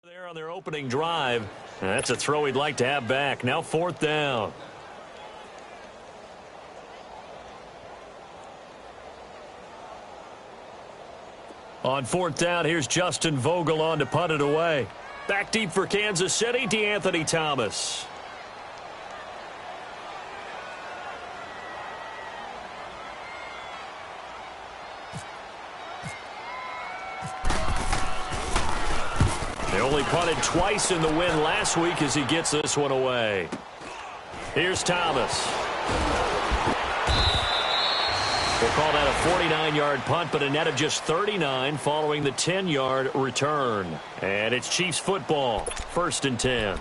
There on their opening drive. That's a throw he'd like to have back. Now 4th down. On 4th down, here's Justin Vogel on to punt it away. Back deep for Kansas City, DeAnthony Thomas. They only punted twice in the win last week as he gets this one away. Here's Thomas. We'll call that a 49-yard punt, but a net of just 39 following the 10-yard return. And it's Chiefs football, 1st and 10.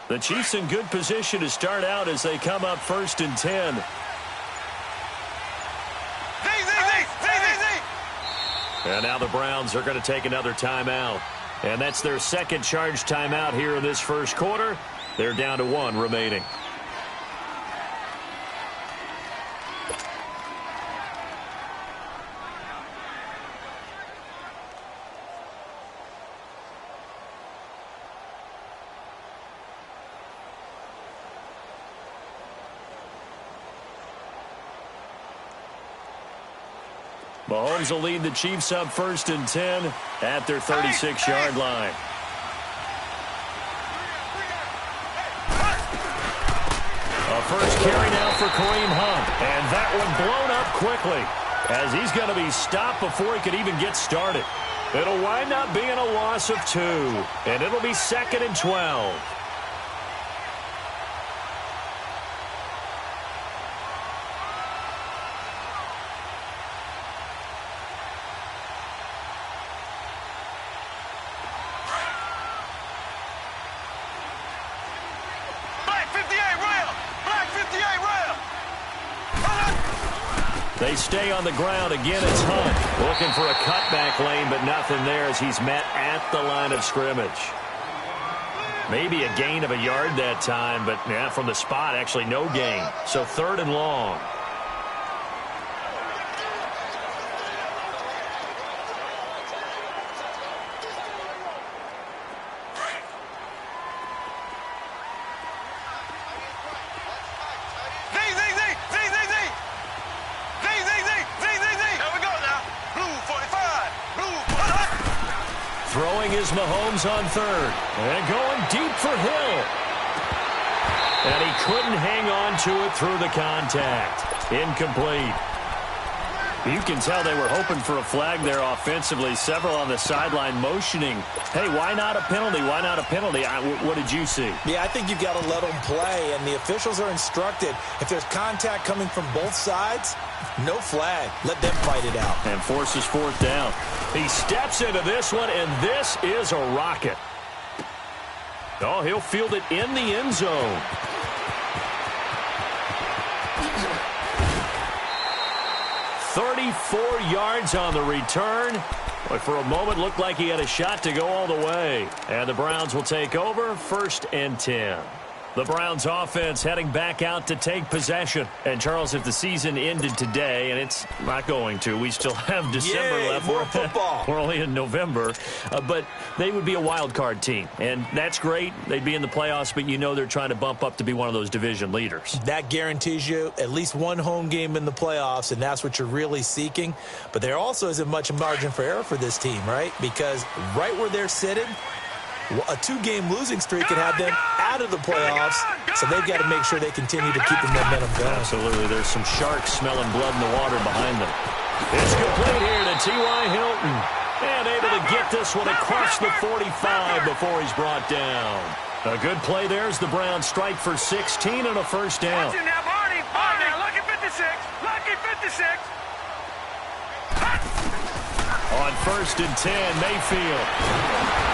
The Chiefs in good position to start out as they come up 1st and 10. And now the Browns are going to take another timeout. And that's their second charge timeout here in this first quarter. They're down to 1 remaining. Mahomes will lead the Chiefs up 1st and 10 at their 36-yard line. A first carry now for Kareem Hunt. And that one blown up quickly as he's going to be stopped before he could even get started. It'll wind up being a loss of 2. And it'll be 2nd and 12. They stay on the ground. Again, it's Hunt looking for a cutback lane, but nothing there as he's met at the line of scrimmage. Maybe a gain of a yard that time, but yeah, from the spot, actually no gain. So 3rd and long. Throwing is Mahomes on 3rd. And going deep for Hill. And he couldn't hang on to it through the contact. Incomplete. You can tell they were hoping for a flag there offensively. Several on the sideline motioning. Hey, why not a penalty? Why not a penalty? What did you see? Yeah, I think you've got to let them play. And the officials are instructed, if there's contact coming from both sides, no flag. Let them fight it out. And forces 4th down. He steps into this one, and this is a rocket. Oh, he'll field it in the end zone. "34 yards on the return. But for a moment, looked like he had a shot to go all the way. And the Browns will take over 1st and 10. The Browns offense heading back out to take possession. And, Charles, if the season ended today, and it's not going to, we still have December left. More football. We're only in November. But they would be a wild card team. And that's great. They'd be in the playoffs, but you know they're trying to bump up to be one of those division leaders. That guarantees you at least one home game in the playoffs, and that's what you're really seeking. But there also isn't much margin for error for this team, right? Because right where they're sitting, a 2-game losing streak could have them out of the playoffs, so they've got to make sure they continue to keep the momentum going. Absolutely. There's some sharks smelling blood in the water behind them. It's complete here to T.Y. Hilton. And able to get this one across the 45 before he's brought down. A good play there as the Browns strike for 16 and a first down. Watch it now, Barney. Barney, lucky 56. Lucky 56. On 1st and 10, Mayfield.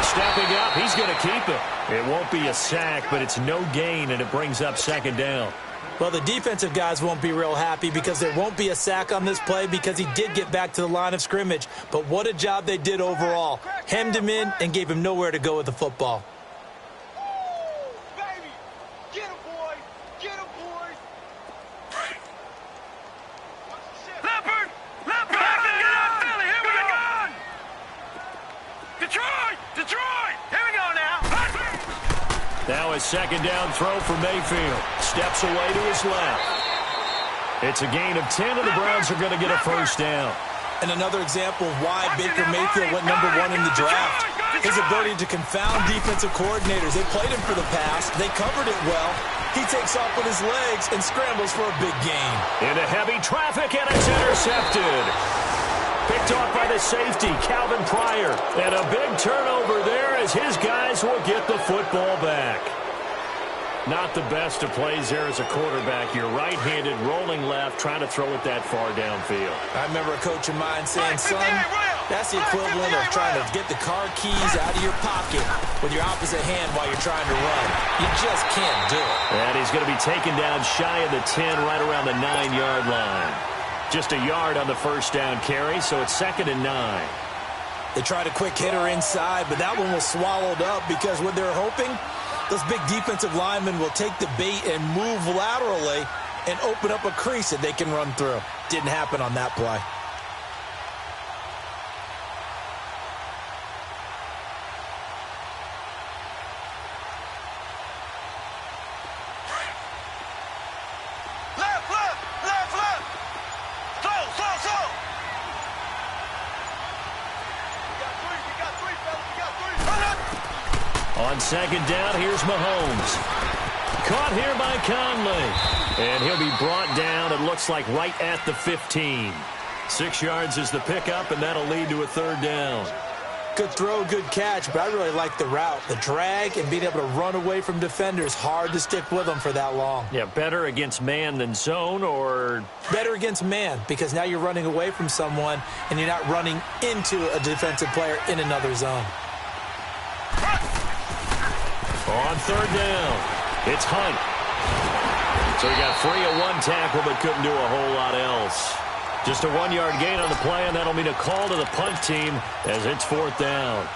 Stepping up, he's going to keep it. It won't be a sack, but it's no gain, and it brings up 2nd down. Well, the defensive guys won't be real happy because there won't be a sack on this play because he did get back to the line of scrimmage. But what a job they did overall. Hemmed him in and gave him nowhere to go with the football. Now a second down throw for Mayfield. Steps away to his left. It's a gain of 10, and the Browns are going to get a first down. And another example of why Baker Mayfield went #1 in the draft. His ability to confound defensive coordinators. They played him for the pass. They covered it well. He takes off with his legs and scrambles for a big gain. Into heavy traffic, and it's intercepted. Picked off by the safety, Calvin Pryor. And a big turnover there as his guys will get the football back. Not the best of plays there as a quarterback. You're right-handed, rolling left, trying to throw it that far downfield. I remember a coach of mine saying, son, that's the equivalent of trying to get the car keys out of your pocket with your opposite hand while you're trying to run. You just can't do it. And he's going to be taken down shy of the 10, right around the 9-yard line. Just a yard on the first down carry, so it's 2nd and 9. They tried a quick hitter inside, but that one was swallowed up because what they're hoping, those big defensive linemen will take the bait and move laterally and open up a crease that they can run through. Didn't happen on that play. On second down, here's Mahomes. Caught here by Conley. And he'll be brought down, it looks like, right at the 15. 6 yards is the pickup, and that'll lead to a 3rd down. Good throw, good catch, but I really like the route. The drag and being able to run away from defenders, hard to stick with them for that long. Yeah, better against man than zone, or? Better against man, because now you're running away from someone, and you're not running into a defensive player in another zone. On 3rd down, it's Hunt. So he got free of 1 tackle, but couldn't do a whole lot else. Just a 1-yard gain on the play, and that'll mean a call to the punt team as it's 4th down.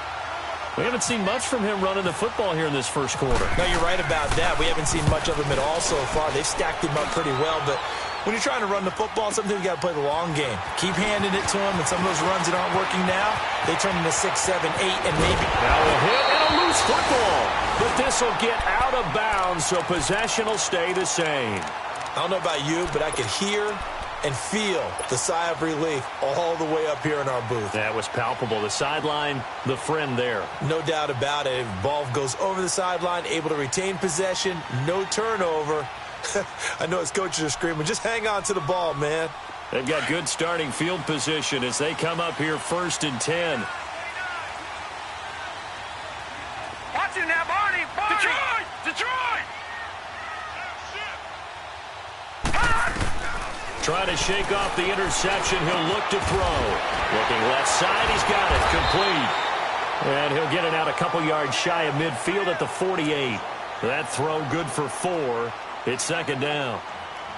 We haven't seen much from him running the football here in this first quarter. No, you're right about that. We haven't seen much of him at all so far. They've stacked him up pretty well, but when you're trying to run the football, sometimes you got to play the long game. Keep handing it to him, and some of those runs that aren't working now, they turn into 6, 7, 8, and maybe. Now a hit and a loose football. But this will get out of bounds, so possession will stay the same. I don't know about you, but I could hear and feel the sigh of relief all the way up here in our booth. That was palpable. The sideline, the friend there. No doubt about it. Ball goes over the sideline, able to retain possession, no turnover. I know his coaches are screaming, just hang on to the ball, man. They've got good starting field position as they come up here 1st and 10. Watch it now, Barney! Detroit! Detroit! Trying to shake off the interception. He'll look to throw. Looking left side. He's got it. Complete. And he'll get it out a couple yards shy of midfield at the 48. That throw good for 4. It's 2nd down.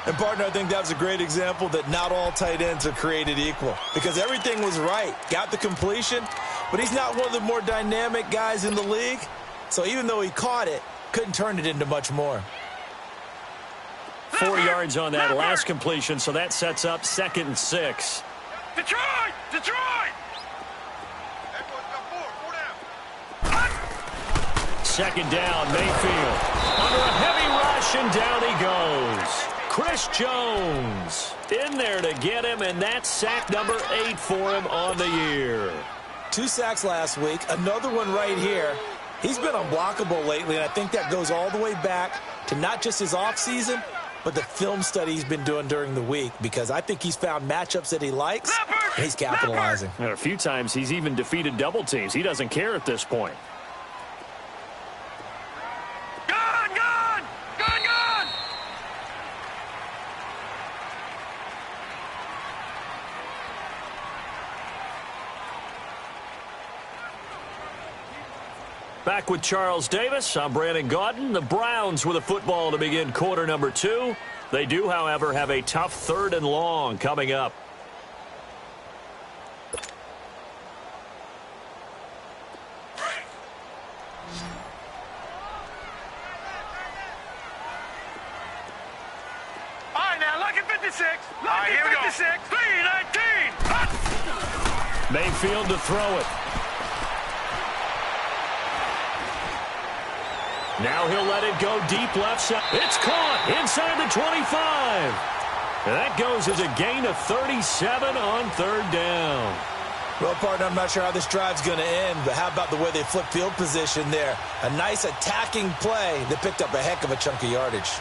And, partner, I think that was a great example that not all tight ends are created equal because everything was right. Got the completion, but he's not one of the more dynamic guys in the league. So even though he caught it, couldn't turn it into much more. 4 yards on that last completion, so that sets up 2nd and 6. Detroit! Detroit! 2nd down, Mayfield. Under a heavy rush, and down he goes. Chris Jones in there to get him, and that's sack number 8 for him on the year. 2 sacks last week, another one right here. He's been unblockable lately, and I think that goes all the way back to not just his offseason, but the film study he's been doing during the week, because I think he's found matchups that he likes, and he's capitalizing. And a few times he's even defeated double teams. He doesn't care at this point. Gone! Gone! Gone! Gone! Back with Charles Davis, I'm Brandon Gaudin. The Browns with a football to begin quarter number 2. They do, however, have a tough 3rd and long coming up. All right, now, lucky 56. Lucky 56. 3-19. Mayfield to throw it. Now he'll let it go deep left side. It's caught inside the 25. And that goes as a gain of 37 on 3rd down. Well, partner, I'm not sure how this drive's going to end, but how about the way they flip field position there? A nice attacking play that picked up a heck of a chunk of yardage.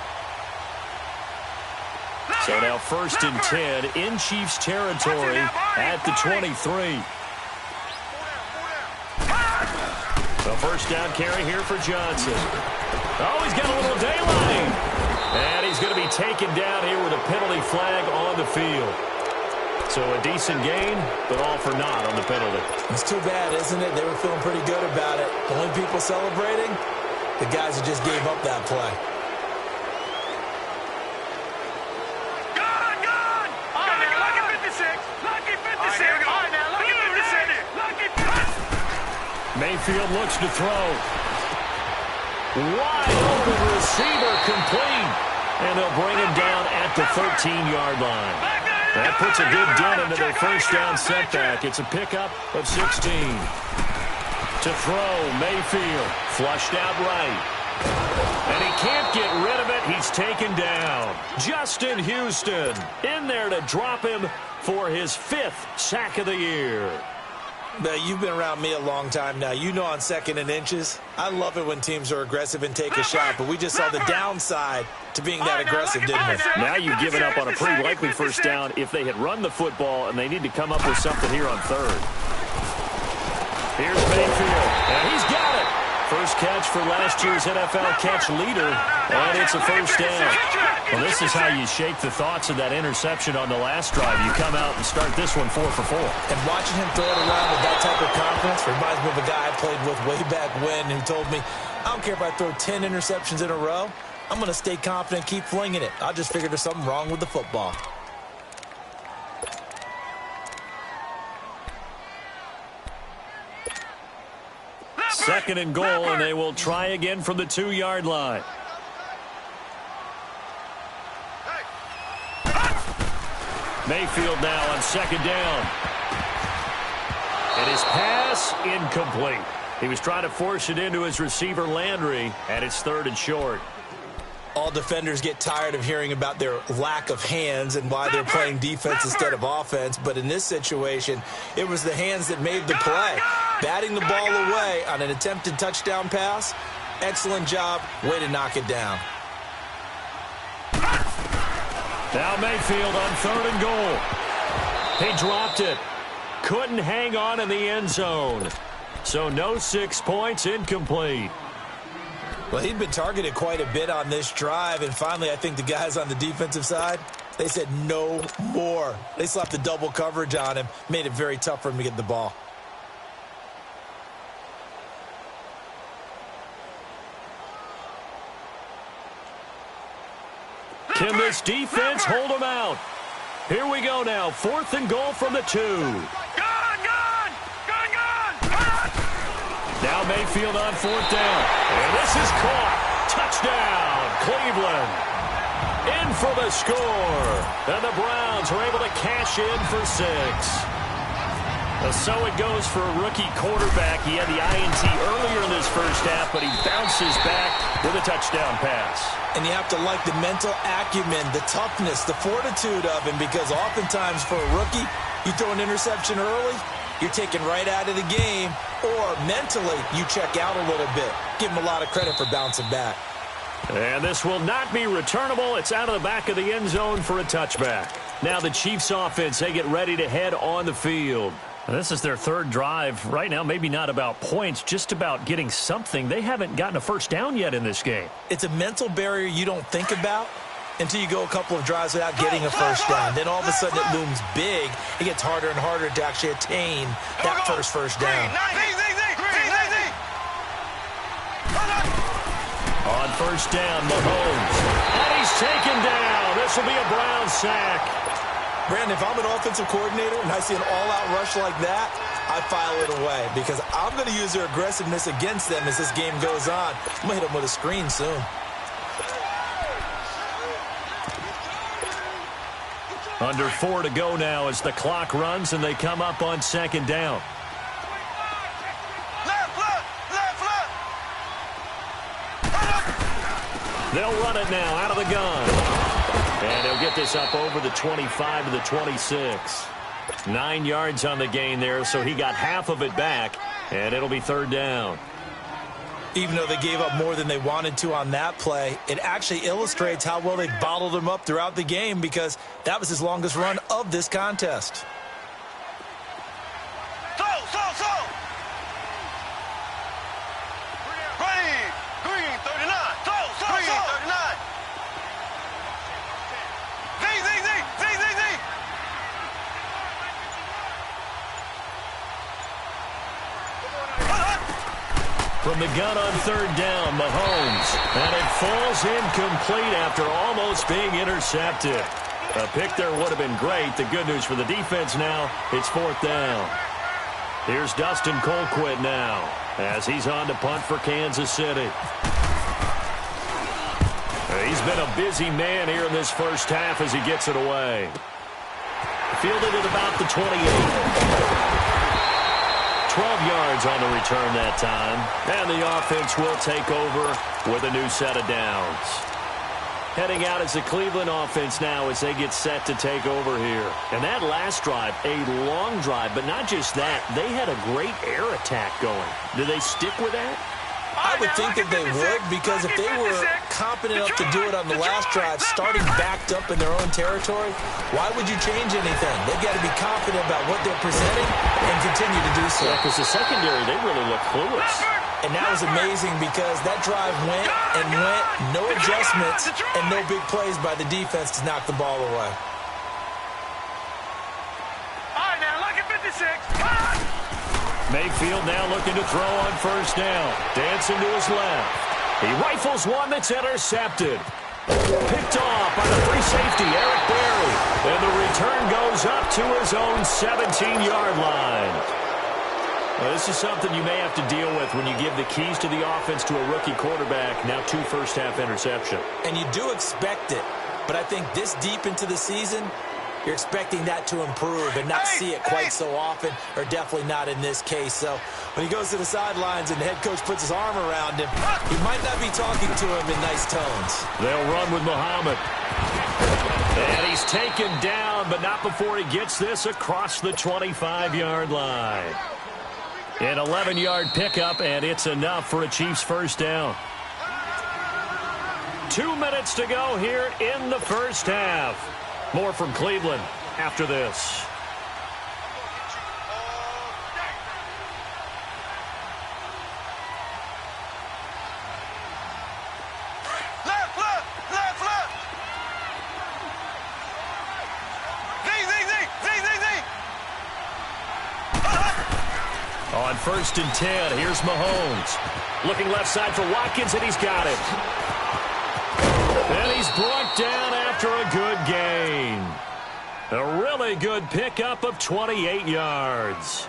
So now 1st and 10 in Chiefs territory at the 23. The 1st down carry here for Johnson. Oh, he's got a little daylight. And he's going to be taken down here with a penalty flag on the field. So a decent gain, but all for naught on the penalty. It's too bad, isn't it? They were feeling pretty good about it. The only people celebrating, the guys who just gave up that play. Gone! Lucky 56. Lucky 56. All right, now, lucky 56. Lucky 56. Mayfield looks to throw. Wide open receiver complete. And they'll bring him down at the 13-yard line. That puts a good dent into their 1st down setback. It's a pickup of 16. To throw, Mayfield. Flushed out right. And he can't get rid of it. He's taken down. Justin Houston in there to drop him for his 5th sack of the year. But you've been around me a long time now. You know on 2nd and inches, I love it when teams are aggressive and take a shot, but we just saw the downside to being that aggressive, didn't we? Now you've given up on a pretty likely 1st down if they had run the football, and they need to come up with something here on 3rd. Here's Mayfield, and he's got it. First catch for last year's NFL catch leader, and it's a 1st down. Well, this is how you shake the thoughts of that interception on the last drive. You come out and start this one 4 for 4. And watching him throw it around with that type of confidence reminds me of a guy I played with way back when who told me, I don't care if I throw 10 interceptions in a row, I'm going to stay confident, keep flinging it. I just figured there's something wrong with the football. Second and goal, and they will try again from the 2-yard line. Mayfield now on 2nd down. And his pass incomplete. He was trying to force it into his receiver Landry, and it's 3rd and short. All defenders get tired of hearing about their lack of hands and why they're playing defense instead of offense. But in this situation, it was the hands that made the play. Batting the ball away on an attempted touchdown pass, excellent job, way to knock it down. Now Mayfield on 3rd and goal. He dropped it. Couldn't hang on in the end zone. So no 6 points, incomplete. Well, he'd been targeted quite a bit on this drive, and finally I think the guys on the defensive side, they said no more. They slapped the double coverage on him, made it very tough for him to get the ball. Can this defense hold them out? Here we go now. 4th and goal from the 2. Now Mayfield on 4th down. And this is caught. Touchdown, Cleveland. In for the score. And the Browns are able to cash in for 6. So it goes for a rookie quarterback. He had the INT earlier in this first half, but he bounces back with a touchdown pass. And you have to like the mental acumen, the toughness, the fortitude of him, because oftentimes for a rookie, you throw an interception early, you're taken right out of the game, or mentally you check out a little bit. Give him a lot of credit for bouncing back. And this will not be returnable. It's out of the back of the end zone for a touchback. Now the Chiefs offense, they get ready to head on the field. This is their 3rd drive. Right now, maybe not about points, just about getting something. They haven't gotten a first down yet in this game. It's a mental barrier you don't think about until you go a couple of drives without getting a first down. Then all of a sudden it looms big. It gets harder and harder to actually attain that first down. On 1st down, Mahomes. And he's taken down. This will be a Browns sack. Brandon, if I'm an offensive coordinator and I see an all-out rush like that, I file it away because I'm going to use their aggressiveness against them as this game goes on. I'm going to hit them with a screen soon. Under 4 to go now as the clock runs and they come up on second down. They'll run it now out of the gun. And he'll get this up over the 25 to the 26. 9 yards on the gain there, so he got half of it back, and it'll be third down. Even though they gave up more than they wanted to on that play, it actually illustrates how well they bottled him up throughout the game because that was his longest run of this contest. From the gun on third down, Mahomes. And it falls incomplete after almost being intercepted. A pick there would have been great. The good news for the defense now, it's fourth down. Here's Dustin Colquitt now as he's on to punt for Kansas City. He's been a busy man here in this first half as he gets it away. Fielded at about the 28. 12 yards on the return that time. And the offense will take over with a new set of downs. Heading out as the Cleveland offense now as they get set to take over here. And that last drive, a long drive, but not just that. They had a great air attack going. Do they stick with that? I would think that they would because if they were competent enough to do it on the last drive, starting backed up in their own territory, why would you change anything? They've got to be confident about what they're presenting and continue to do so. Yeah, because the secondary, they really look clueless. And that was amazing because that drive went and went, no adjustments, and no big plays by the defense to knock the ball away. All right, now, look at 56. Mayfield now looking to throw on first down. Dancing to his left. He rifles one that's intercepted. Picked off by the free safety, Eric Berry. And the return goes up to his own 17-yard line. Well, this is something you may have to deal with when you give the keys to the offense to a rookie quarterback. Now 2 first-half interception. And you do expect it. But I think this deep into the season, you're expecting that to improve and not see it quite so often, or definitely not in this case. So when he goes to the sidelines and the head coach puts his arm around him, he might not be talking to him in nice tones. They'll run with Muhammad. And he's taken down, but not before he gets this across the 25-yard line. An 11-yard pickup, and it's enough for a Chiefs first down. 2 minutes to go here in the first half. More from Cleveland after this. On 1st and 10, here's Mahomes. Looking left side for Watkins, and he's got it. And he's brought down after a good gain. A really good pickup of 28 yards.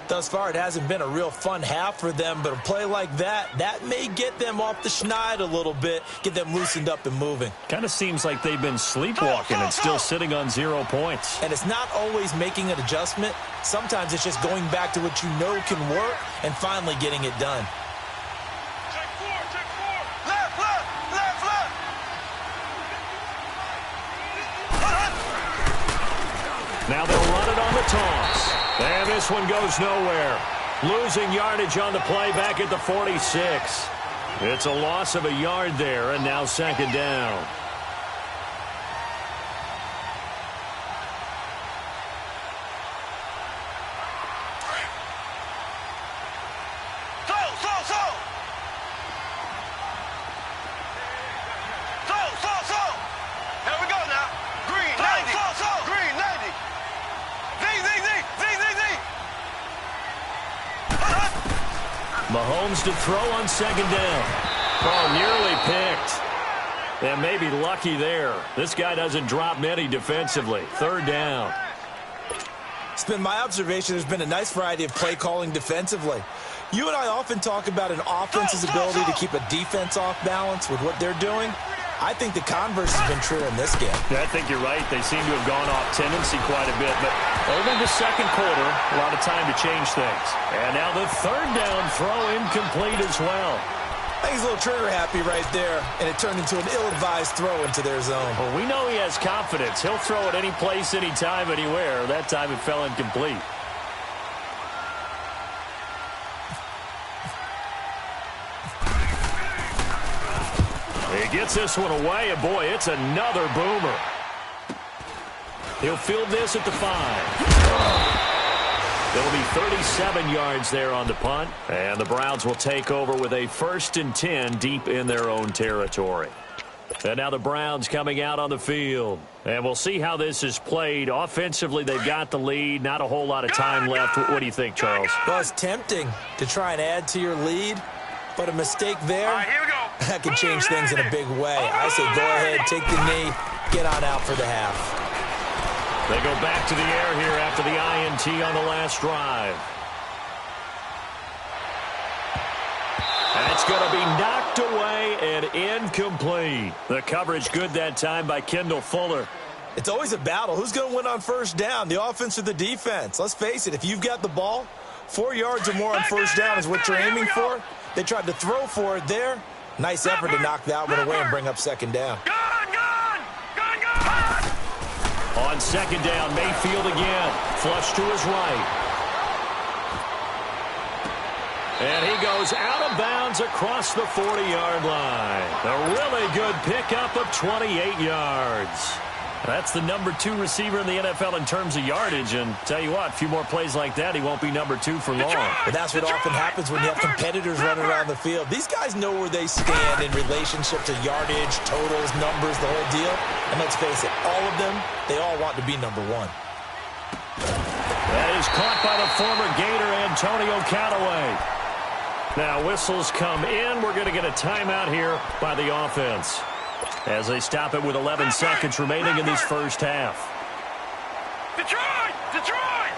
Thus far, it hasn't been a real fun half for them, but a play like that, that may get them off the schneid a little bit, get them loosened up and moving. Kind of seems like they've been sleepwalking and still sitting on 0 points. And it's not always making an adjustment. Sometimes it's just going back to what you know can work and finally getting it done. Now they'll run it on the toss. And this one goes nowhere. Losing yardage on the play back at the 46. It's a loss of a yard there, and now second down. Mahomes to throw on second down. Oh, nearly picked. And maybe lucky there. This guy doesn't drop many defensively. Third down. It's been my observation there's been a nice variety of play calling defensively. You and I often talk about an offense's ability to keep a defense off balance with what they're doing. I think the converse has been true in this game. Yeah, I think you're right. They seem to have gone off tendency quite a bit, but only the second quarter, a lot of time to change things. And now the third down throw incomplete as well. I think he's a little trigger happy right there, and it turned into an ill-advised throw into their zone. Well, we know he has confidence. He'll throw it any place, anytime, anywhere. That time it fell incomplete. He gets this one away, and boy, it's another boomer. He'll field this at the 5. It'll be 37 yards there on the punt, and the Browns will take over with a 1st and 10 deep in their own territory. And now the Browns coming out on the field. And we'll see how this is played. Offensively, they've got the lead. Not a whole lot of time left. What do you think, Charles? Well, it's tempting to try and add to your lead, but a mistake there, All right, here we go. that can change things in a big way. I say go ahead, take the knee, get on out for the half. They go back to the air here after the INT on the last drive. And it's going to be knocked away and incomplete. The coverage good that time by Kendall Fuller. It's always a battle. Who's going to win on first down, the offense or the defense? Let's face it, if you've got the ball, 4 yards or more on first down is what you're aiming for. They tried to throw for it there. Nice effort to knock that one away and bring up second down. On second down, Mayfield again. Flush to his right. And he goes out of bounds across the 40-yard line. A really good pickup of 28 yards. That's the number 2 receiver in the NFL in terms of yardage. And tell you what, a few more plays like that, he won't be number 2 for long. But that's what often happens when you have competitors running around the field. These guys know where they stand in relationship to yardage, totals, numbers, the whole deal. And let's face it, all of them, they all want to be number 1. That is caught by the former Gator, Antonio Callaway. Now whistles come in. We're going to get a timeout here by the offense, as they stop it with 11 seconds remaining in this first half. Detroit! Detroit!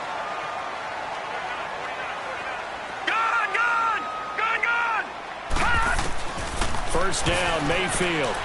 Gone! Gone! Gone! Gone! Pass! First down, Mayfield.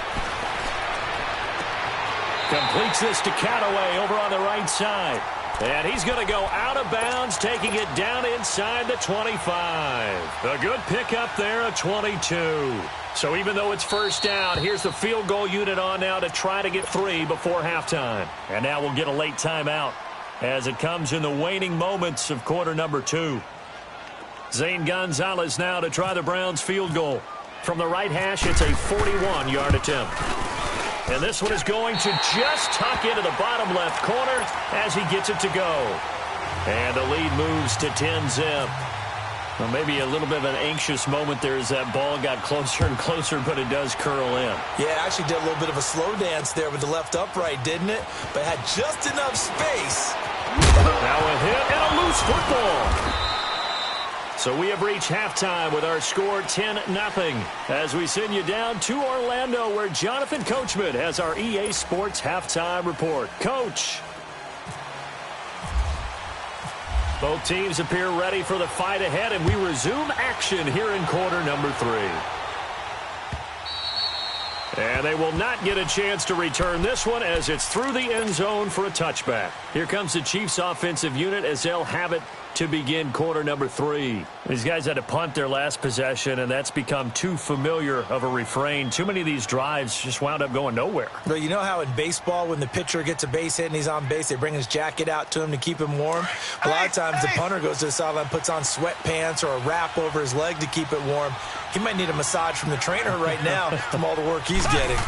Completes this to Callaway over on the right side. And he's going to go out of bounds, taking it down inside the 25. A good pickup there, a 22. So even though it's first down, here's the field goal unit on now to try to get 3 before halftime. And now we'll get a late timeout as it comes in the waning moments of quarter number 2. Zane Gonzalez now to try the Browns field goal. From the right hash, it's a 41-yard attempt. And this one is going to just tuck into the bottom left corner as he gets it to go. And the lead moves to 10-zip. Well, maybe a little bit of an anxious moment there as that ball got closer and closer, but it does curl in. Yeah, actually did a little bit of a slow dance there with the left upright, didn't it? But had just enough space. Now a hit and a loose football. So we have reached halftime with our score 10-0 as we send you down to Orlando, where Jonathan Coachman has our EA Sports halftime report. Coach. Both teams appear ready for the fight ahead, and we resume action here in quarter number 3. And they will not get a chance to return this one as it's through the end zone for a touchback. Here comes the Chiefs offensive unit as they'll have it to begin quarter number 3. These guys had to punt their last possession, and that's become too familiar of a refrain. Too many of these drives just wound up going nowhere. Well, you know how in baseball, when the pitcher gets a base hit and he's on base, they bring his jacket out to him to keep him warm? A lot of times the punter goes to the sideline, puts on sweatpants or a wrap over his leg to keep it warm. He might need a massage from the trainer right now from all the work he's getting.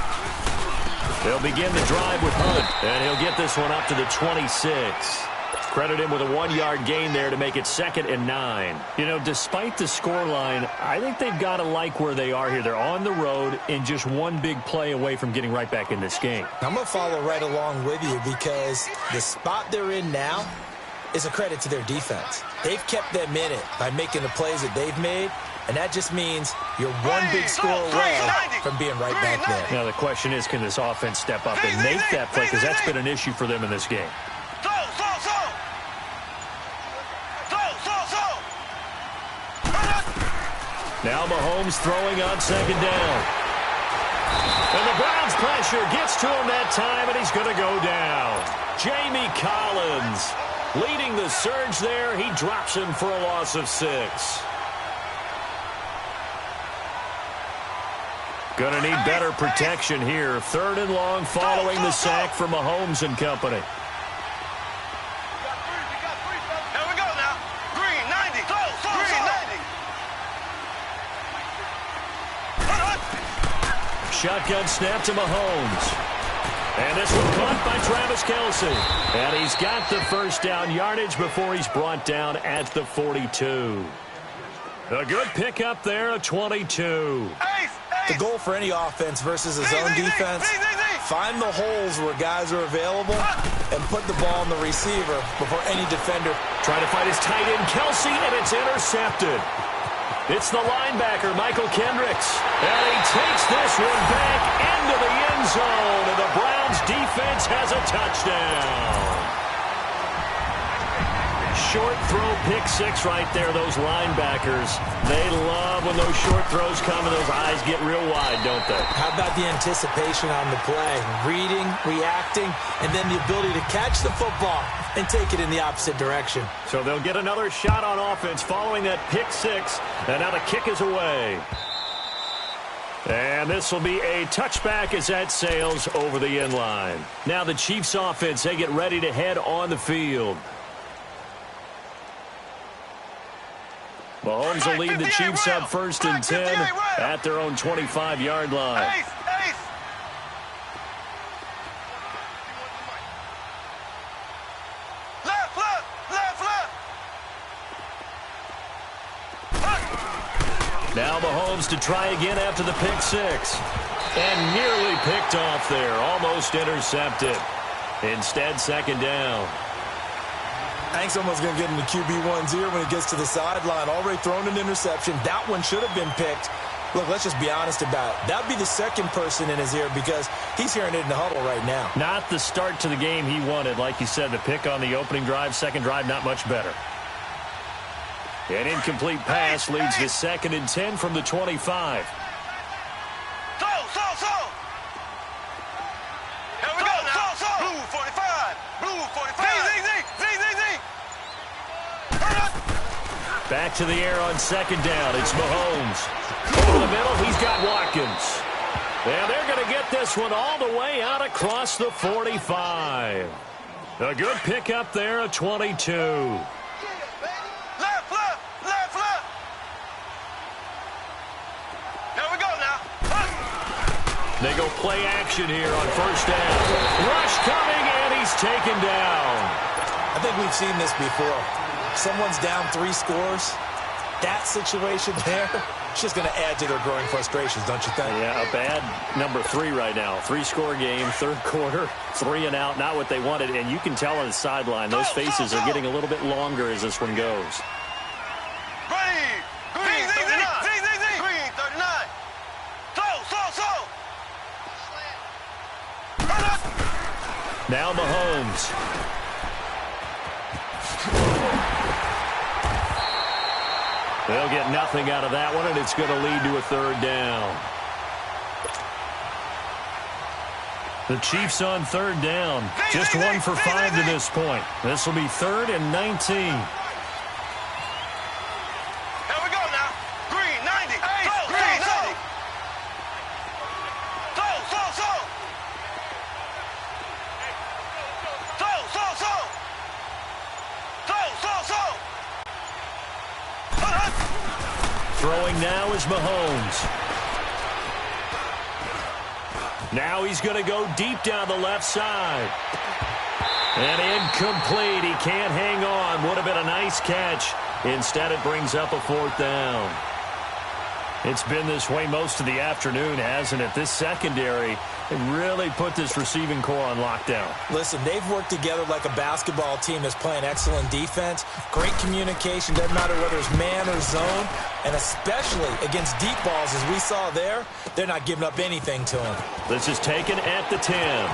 They'll begin the drive with Hunt, and he'll get this one up to the 26. Credit him with a 1-yard gain there to make it 2nd and 9. You know, despite the scoreline, I think they've got to like where they are here. They're on the road and just one big play away from getting right back in this game. I'm going to follow right along with you because the spot they're in now is a credit to their defense. They've kept them in it by making the plays that they've made, And that just means you're one big score away from being right back there. Now, the question is, can this offense step up and make that play? Because that's been an issue for them in this game. Now Mahomes throwing on second down. And the Browns pressure gets to him that time, and he's going to go down. Jamie Collins leading the surge there. He drops him for a loss of 6. Going to need better protection here. 3rd and long following the sack from Mahomes and company. Here we go now. Green 90. Green 90. Shotgun snap to Mahomes. And this one caught by Travis Kelce. And he's got the first down yardage before he's brought down at the 42. A good pickup there, a 22. The goal for any offense versus a zone defense, find the holes where guys are available and put the ball on the receiver before any defender. Trying to find his tight end, Kelce, and it's intercepted. It's the linebacker, Michael Kendricks. And he takes this one back into the end zone, and the Browns defense has a touchdown. Short throw, pick 6 right there, those linebackers. They love when those short throws come and those eyes get real wide, don't they? How about the anticipation on the play? Reading, reacting, and then the ability to catch the football and take it in the opposite direction. So they'll get another shot on offense following that pick 6, and now the kick is away. And this will be a touchback as that sails over the end line. Now the Chiefs offense, they get ready to head on the field. Mahomes will lead the Chiefs up 1st and 10 at their own 25-yard line. Now Mahomes to try again after the pick 6. And nearly picked off there, almost intercepted. Instead, 2nd down. Hank's almost going to get into QB1's ear when he gets to the sideline. Already thrown an interception. That one should have been picked. Look, let's just be honest about it. That would be the second person in his ear because he's hearing it in the huddle right now. Not the start to the game he wanted. Like you said, the pick on the opening drive, second drive, not much better. An incomplete pass leads to 2nd and 10 from the 25. Here we go now. Blue 45. Blue 45. Back to the air on 2nd down. It's Mahomes. Over the middle, he's got Watkins. And they're going to get this one all the way out across the 45. A good pickup there, a 22. Left. Here we go now. They go play action here on 1st down. Rush coming, and he's taken down. I think we've seen this before. Someone's down 3 scores. That situation there, it's just going to add to their growing frustrations, don't you think? Yeah, a bad number 3 right now. 3-score game, 3rd quarter, 3 and out, not what they wanted. And you can tell on the sideline, those faces are getting a little bit longer as this one goes. Green 39. Green 39. Now Mahomes. They'll get nothing out of that one, and it's going to lead to a 3rd down. The Chiefs on 3rd down. Just 1 for 5 to this point. This will be 3rd and 19. Here we go now. Green 90. Green 90. Throwing now is Mahomes. Now he's going to go deep down the left side. And incomplete. He can't hang on. Would have been a nice catch. Instead, it brings up a 4th down. It's been this way most of the afternoon, hasn't it? This secondary really put this receiving core on lockdown. Listen, they've worked together like a basketball team that's playing excellent defense. Great communication, doesn't matter whether it's man or zone. And especially against deep balls, as we saw there, they're not giving up anything to them. This is taken at the 10.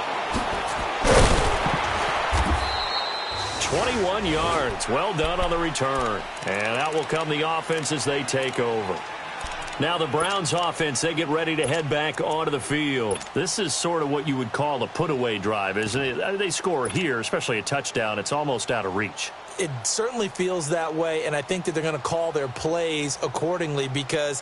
21 yards. Well done on the return. And out will come the offense as they take over. Now the Browns offense, they get ready to head back onto the field. This is sort of what you would call a put-away drive, isn't it? They score here, especially a touchdown. It's almost out of reach. It certainly feels that way, and I think that they're going to call their plays accordingly, because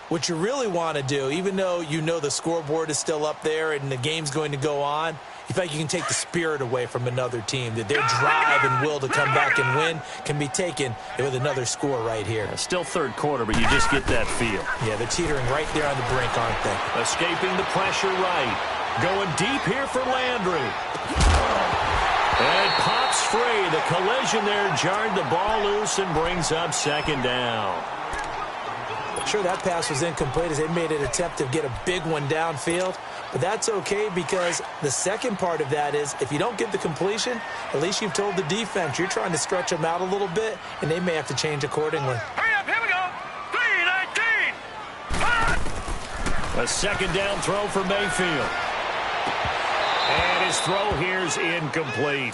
what you really want to do, even though you know the scoreboard is still up there and the game's going to go on, you feel like you can take the spirit away from another team, that their drive and will to come back and win can be taken with another score right here. Still third quarter, but you just get that feel. Yeah, they're teetering right there on the brink, aren't they? Escaping the pressure right. Going deep here for Landry. And it pops free. The collision there jarred the ball loose and brings up second down. Sure, that pass was incomplete as they made an attempt to get a big one downfield. But that's okay, because the second part of that is if you don't get the completion, at least you've told the defense you're trying to stretch them out a little bit, and they may have to change accordingly. Hurry up, here we go. 3-19. A second down throw for Mayfield. And his throw here is incomplete.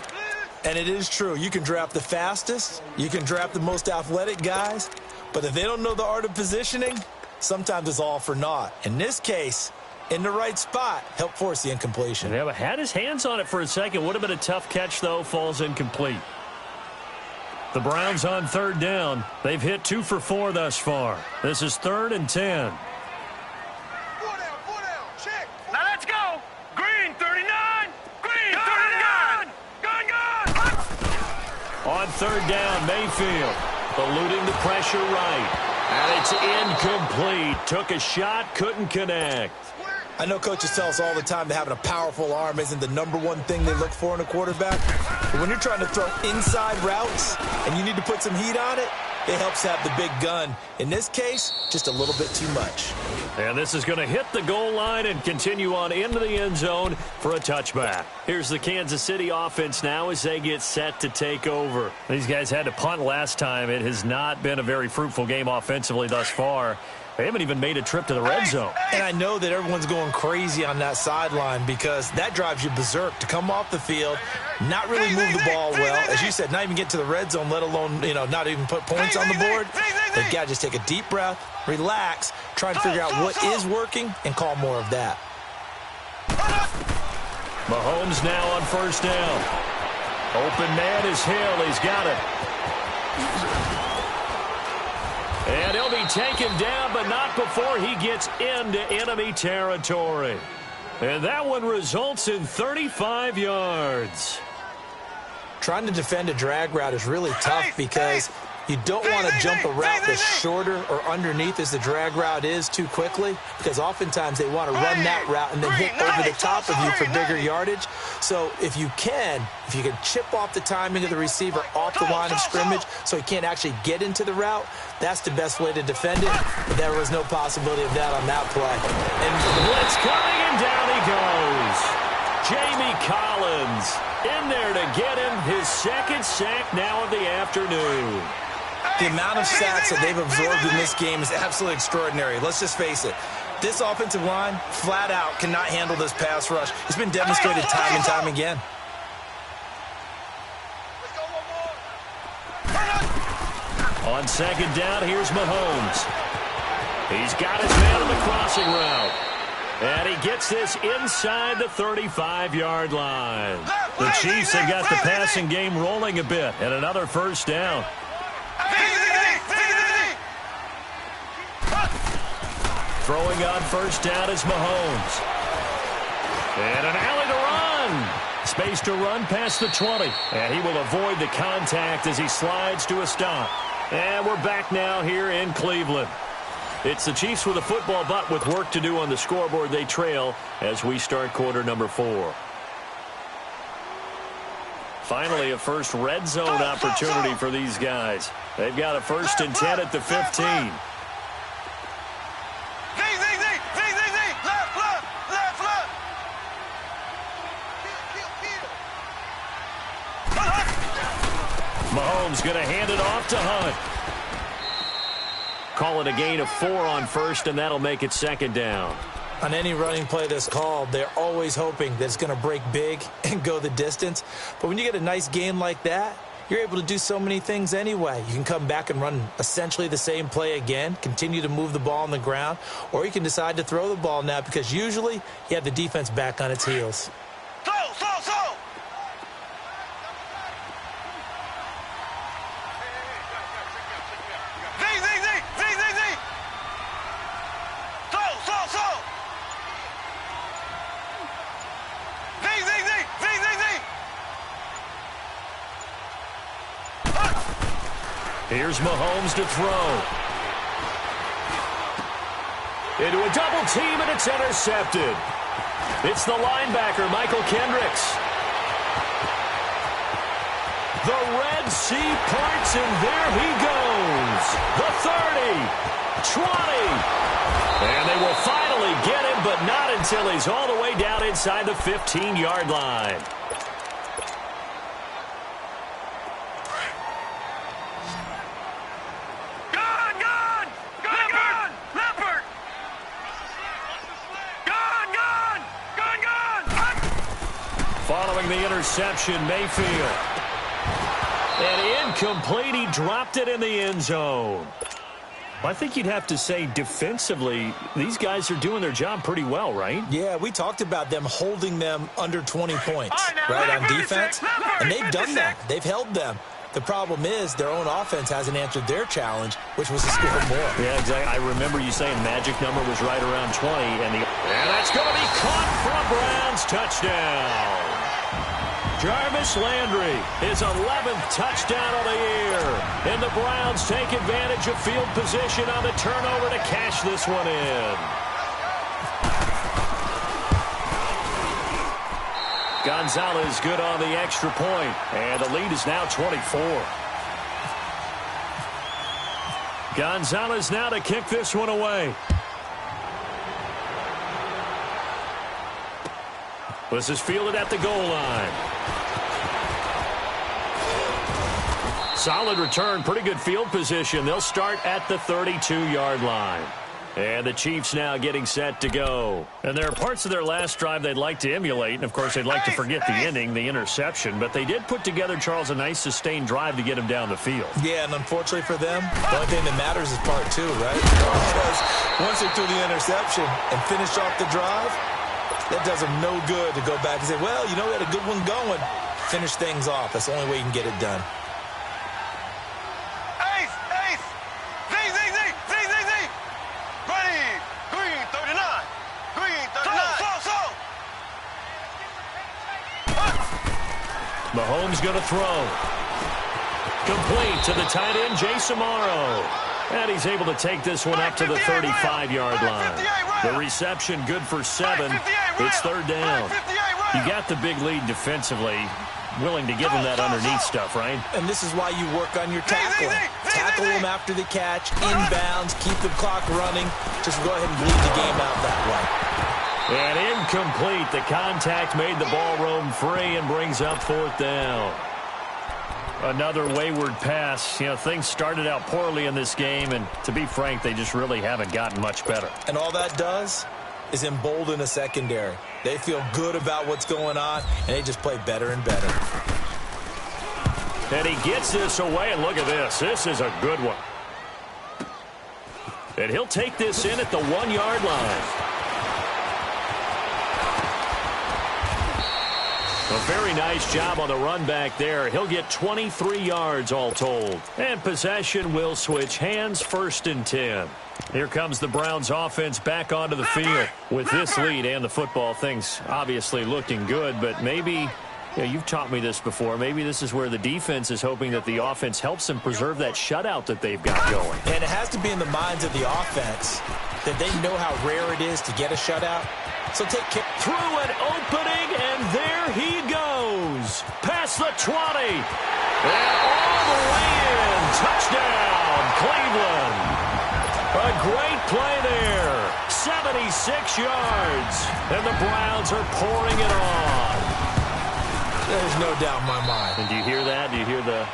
And it is true. You can draft the fastest. You can draft the most athletic guys. But if they don't know the art of positioning, sometimes it's all for naught. In this case, in the right spot, help force the incompletion. Yeah, but had his hands on it for a second. Would have been a tough catch, though. Falls incomplete. The Browns on third down. They've hit 2 for 4 thus far. This is 3rd and 10. 4 down, check. Now let's go. Green, 39. Green, 39. Gun. On third down, Mayfield eluding the pressure right. And it's incomplete. Took a shot, couldn't connect. I know coaches tell us all the time that having a powerful arm isn't the #1 thing they look for in a quarterback. But when you're trying to throw inside routes and you need to put some heat on it, it helps have the big gun. In this case, just a little bit too much. And this is going to hit the goal line and continue on into the end zone for a touchback. Here's the Kansas City offense now as they get set to take over. These guys had to punt last time. It has not been a very fruitful game offensively thus far. They haven't even made a trip to the red zone. And I know that everyone's going crazy on that sideline, because that drives you berserk to come off the field, not really move the ball well. As you said, not even get to the red zone, let alone, not even put points on the board. They've got to just take a deep breath, relax, try and figure out what is working, and call more of that. Mahomes now on first down. Open man is Hill. He's got it. And he'll be taken down, but not before he gets into enemy territory. And that one results in 35 yards. Trying to defend a drag route is really tough, because you don't want to jump a route that's shorter or underneath as the drag route is too quickly, because oftentimes they want to run that route and then hit over the top of you for bigger yardage. So if you can chip off the timing of the receiver off the line of scrimmage so he can't actually get into the route, that's the best way to defend it. But there was no possibility of that on that play. And blitz coming, and down he goes. Jamie Collins in there to get him his second sack now of the afternoon. The amount of sacks that they've absorbed in this game is absolutely extraordinary. Let's just face it. This offensive line, flat out, cannot handle this pass rush. It's been demonstrated time and time again. On second down, here's Mahomes. He's got his man on the crossing route. And he gets this inside the 35-yard line. The Chiefs have got the passing game rolling a bit, and another first down. Throwing on first down is Mahomes. And an alley to run. Space to run past the 20. And he will avoid the contact as he slides to a stop. And we're back now here in Cleveland. It's the Chiefs with a football, but with work to do on the scoreboard. They trail as we start quarter number 4. Finally, a first red zone opportunity for these guys. They've got a 1st and 10 at the 15. Mahomes going to hand it off to Hunt. Call it a gain of 4 on first, and that'll make it second down. On any running play that's called, they're always hoping that it's going to break big and go the distance. But when you get a nice game like that, you're able to do so many things anyway. You can come back and run essentially the same play again, continue to move the ball on the ground, or you can decide to throw the ball now because usually you have the defense back on its heels. Throw. Here's Mahomes to throw. Into a double team, and it's intercepted. It's the linebacker, Michael Kendricks. The Red Sea parts, and there he goes. The 30, 20. And they will finally get him, but not until he's all the way down inside the 15-yard line. Following the interception, Mayfield. And incomplete, he dropped it in the end zone. I think you'd have to say defensively, these guys are doing their job pretty well, right? Yeah, we talked about them holding them under 20 points, right, on defense. And they've done that. They've held them. The problem is their own offense hasn't answered their challenge, which was to score more. Yeah, exactly. I remember you saying magic number was right around 20. And that's going to be caught for a Browns touchdown. Jarvis Landry, his 11th touchdown of the year. And the Browns take advantage of field position on the turnover to cash this one in. Gonzalez good on the extra point, and the lead is now 24. Gonzalez now to kick this one away. This is fielded at the goal line. Solid return, pretty good field position. They'll start at the 32-yard line. And the Chiefs now getting set to go. And there are parts of their last drive they'd like to emulate. And, of course, they'd like to forget the inning, the interception. But they did put together, Charles, a nice sustained drive to get him down the field. Yeah, and unfortunately for them, the only thing that matters is part 2, right? Because once they threw the interception and finished off the drive, that does them no good to go back and say, well, you know, we had a good one going. Finish things off. That's the only way you can get it done. Mahomes going to throw. Complete to the tight end, Jay Samaro. And he's able to take this one up to the 35-yard line. The reception good for 7. It's third down. You got the big lead defensively. Willing to give him that underneath stuff, right? And this is why you work on your tackling. Tackle him after the catch, inbounds, keep the clock running. Just go ahead and bleed the game out that way. And incomplete. The contact made the ball roam free and brings up fourth down. Another wayward pass. You know, things started out poorly in this game, and to be frank, they just really haven't gotten much better. And all that does is embolden a secondary. They feel good about what's going on, and they just play better and better. And he gets this away, and look at this. This is a good one. And he'll take this in at the 1-yard line. A very nice job on the run back there. He'll get 23 yards all told. And possession will switch hands, 1st and 10. Here comes the Browns offense back onto the field. With this lead and the football, things obviously looking good, but maybe, you've taught me this before, maybe this is where the defense is hoping that the offense helps them preserve that shutout that they've got going. And it has to be in the minds of the offense that they know how rare it is to get a shutout. So take care. Through an opening, and there he goes. Past the 20. And all the way in. Touchdown, Cleveland. A great play there. 76 yards. And the Browns are pouring it on. There's no doubt in my mind. And do you hear that? Do you hear the...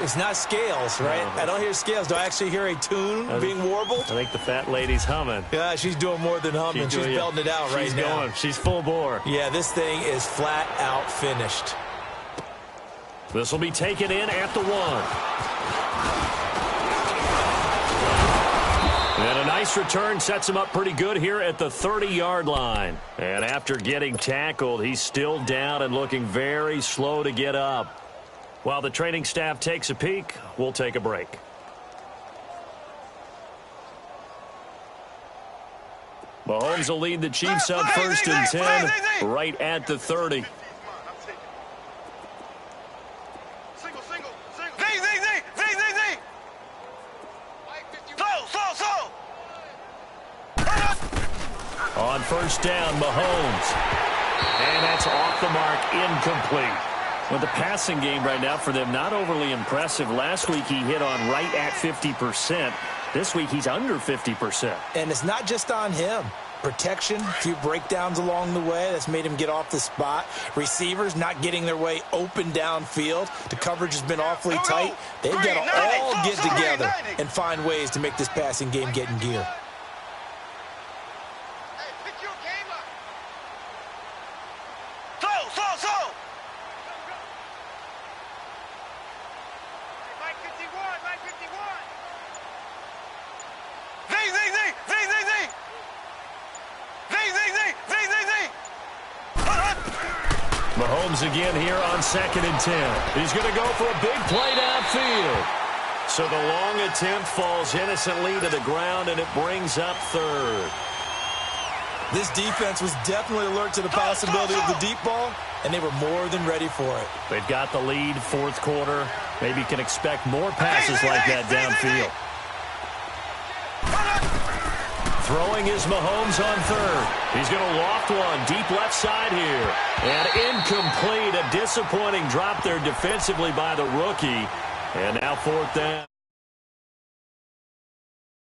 It's not scales, right? No. I don't hear scales. Do I actually hear a tune being warbled? I think the fat lady's humming. Yeah, she's doing more than humming. She's belting it out right now. Going. She's full bore. Yeah, this thing is flat out finished. This will be taken in at the 1. And a nice return sets him up pretty good here at the 30-yard line. And after getting tackled, he's still down and looking very slow to get up. While the training staff takes a peek, we'll take a break. Mahomes will lead the Chiefs up 1st and 10 right at the 30. On 1st down, Mahomes. And that's off the mark, incomplete. Well, the passing game right now for them, not overly impressive. Last week he hit on right at 50%. This week he's under 50%. And it's not just on him. Protection, a few breakdowns along the way. That's made him get off the spot. Receivers not getting their way open downfield. The coverage has been awfully tight. They've got to all get together and find ways to make this passing game get in gear. Mahomes again here on 2nd and 10. He's going to go for a big play downfield. So the long attempt falls innocently to the ground, and it brings up 3rd. This defense was definitely alert to the possibility of the deep ball, and they were more than ready for it. They've got the lead, 4th quarter. Maybe you can expect more passes like that downfield. Throwing is Mahomes on 3rd. He's going to loft one deep left side here. And incomplete. A disappointing drop there defensively by the rookie. And now 4th down.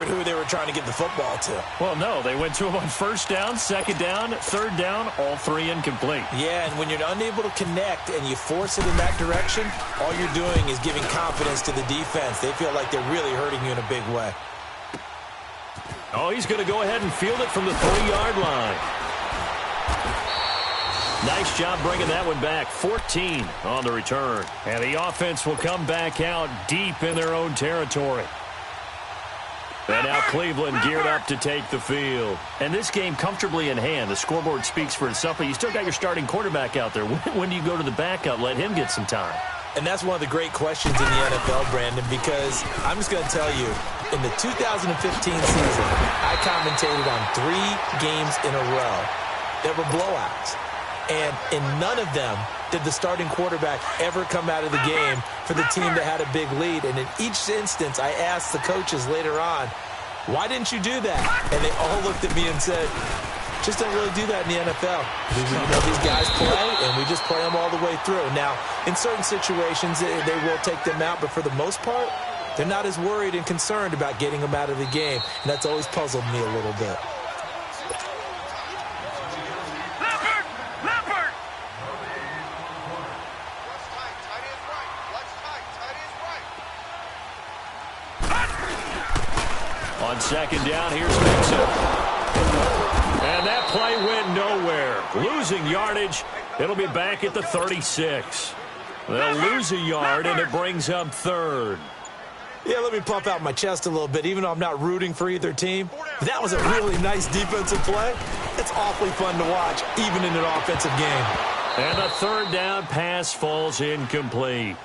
Who they were trying to get the football to. Well, no. They went to him on 1st down, 2nd down, 3rd down, all 3 incomplete. Yeah, and when you're unable to connect and you force it in that direction, all you're doing is giving confidence to the defense. They feel like they're really hurting you in a big way. Oh, he's going to go ahead and field it from the 3-yard line. Nice job bringing that one back. 14 on the return. And the offense will come back out deep in their own territory. And now Cleveland geared up to take the field. And this game comfortably in hand. The scoreboard speaks for itself, but you still got your starting quarterback out there. When do you go to the backup? Let him get some time. And that's one of the great questions in the NFL, Brandon, because I'm just going to tell you, in the 2015 season, I commentated on 3 games in a row that were blowouts. And in none of them did the starting quarterback ever come out of the game for the team that had a big lead. And in each instance, I asked the coaches later on, why didn't you do that? And they all looked at me and said, just don't really do that in the NFL. These guys play, and we just play them all the way through. Now, in certain situations, they will take them out, but for the most part, they're not as worried and concerned about getting them out of the game, and that's always puzzled me a little bit. On 2nd down, here's Mixon. And that play went nowhere. Losing yardage. It'll be back at the 36. They'll lose a yard, and it brings up 3rd. Yeah, let me puff out my chest a little bit, even though I'm not rooting for either team. That was a really nice defensive play. It's awfully fun to watch, even in an offensive game. And the 3rd down pass falls incomplete.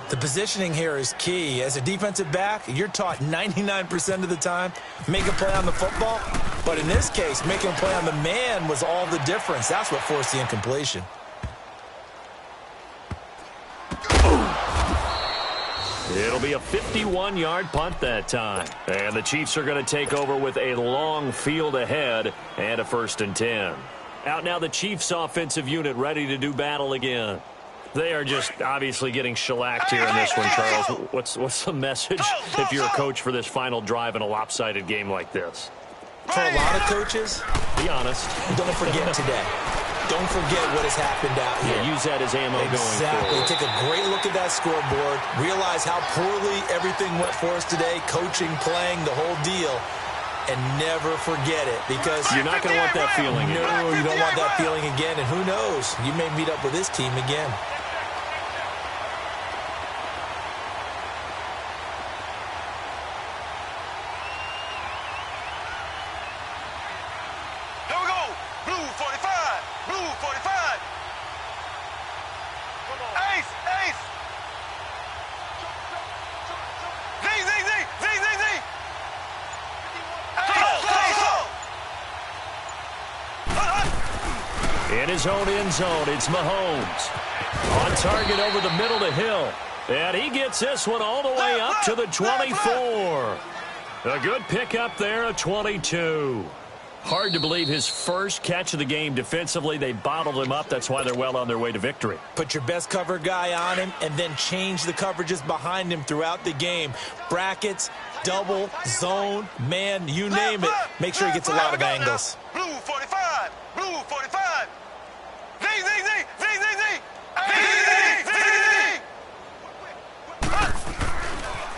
The positioning here is key. As a defensive back, you're taught 99% of the time, make a play on the football. But in this case, making a play on the man was all the difference. That's what forced the incompletion. It'll be a 51-yard punt that time. And the Chiefs are going to take over with a long field ahead and a 1st and 10. Out now the Chiefs offensive unit ready to do battle again. They are just obviously getting shellacked here in this one, Charles. What's the message if you're a coach for this final drive in a lopsided game like this? For a lot of coaches, be honest. don't forget today. Don't forget what has happened out here. Yeah, use that as ammo going forward. Take a great look at that scoreboard. Realize how poorly everything went for us today, coaching, playing, the whole deal. And never forget it, because you're not going to want that feeling again. No, you don't want that feeling again. And who knows? You may meet up with this team again. In his own end zone, it's Mahomes. On target over the middle to Hill. And he gets this one all the way up to the 24. A good pickup there, a 22. Hard to believe his first catch of the game defensively. They bottled him up. That's why they're well on their way to victory. Put your best cover guy on him and then change the coverages behind him throughout the game. Brackets, double, zone, man, you name it. Make sure he gets a lot of angles. Blue 45. Blue 45. Z.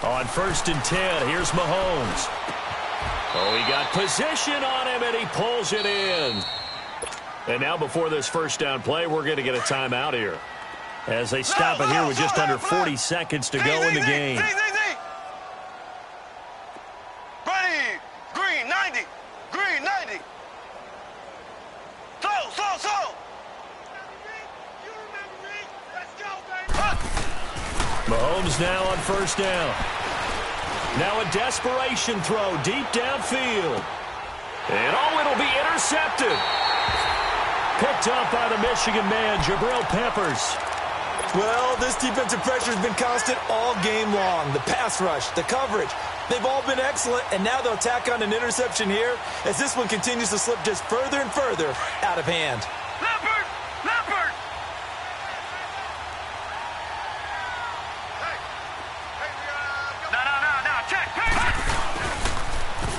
On 1st and 10, here's Mahomes. Oh, he got position on him, and he pulls it in. And now before this first down play, we're going to get a timeout here, as they stop it here with just under 40 seconds to go in the game. Ready. Green 90. Green 90. Slow. Mahomes now on 1st down. Now a desperation throw deep downfield. And it'll be intercepted. Picked up by the Michigan man, Jabril Peppers. Well, this defensive pressure has been constant all game long. The pass rush, the coverage, they've all been excellent, and now they'll tack on an interception here as this one continues to slip just further and further out of hand. Leopard.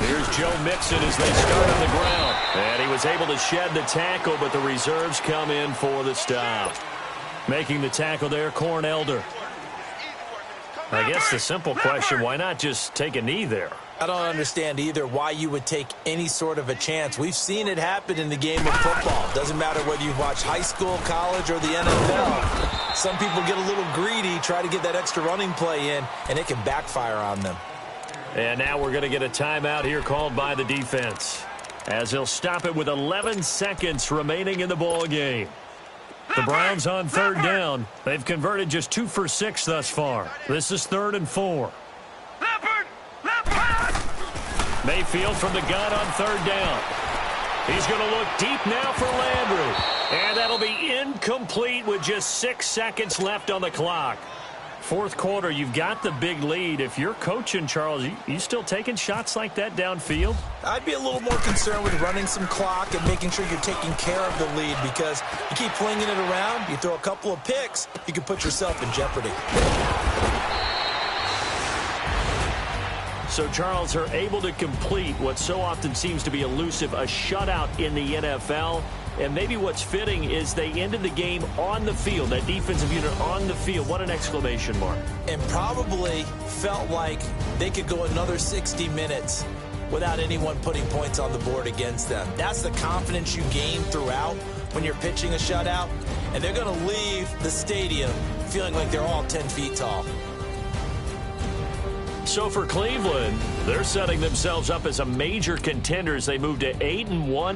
Here's Joe Mixon as they start on the ground. And he was able to shed the tackle, but the reserves come in for the stop. Making the tackle there, Corn Elder. I guess the simple question, why not just take a knee there? I don't understand either why you would take any sort of a chance. We've seen it happen in the game of football. Doesn't matter whether you watch high school, college, or the NFL. Some people get a little greedy, try to get that extra running play in, and it can backfire on them. And now we're going to get a timeout here called by the defense, as they'll stop it with 11 seconds remaining in the ball game. The Browns on 3rd down. They've converted just 2 for 6 thus far. This is 3rd and 4. Mayfield from the gun on 3rd down. He's going to look deep now for Landry. And that'll be incomplete with just 6 seconds left on the clock. 4th quarter, you've got the big lead. If you're coaching, Charles, you still taking shots like that downfield? I'd be a little more concerned with running some clock and making sure you're taking care of the lead, because you keep flinging it around, you throw a couple of picks, you can put yourself in jeopardy. So, Charles, are able to complete what so often seems to be elusive, a shutout in the NFL. And maybe what's fitting is they ended the game on the field, that defensive unit on the field. What an exclamation mark. And probably felt like they could go another 60 minutes without anyone putting points on the board against them. That's the confidence you gain throughout when you're pitching a shutout. And they're going to leave the stadium feeling like they're all 10 feet tall. So for Cleveland, they're setting themselves up as a major contender as they move to 8-1.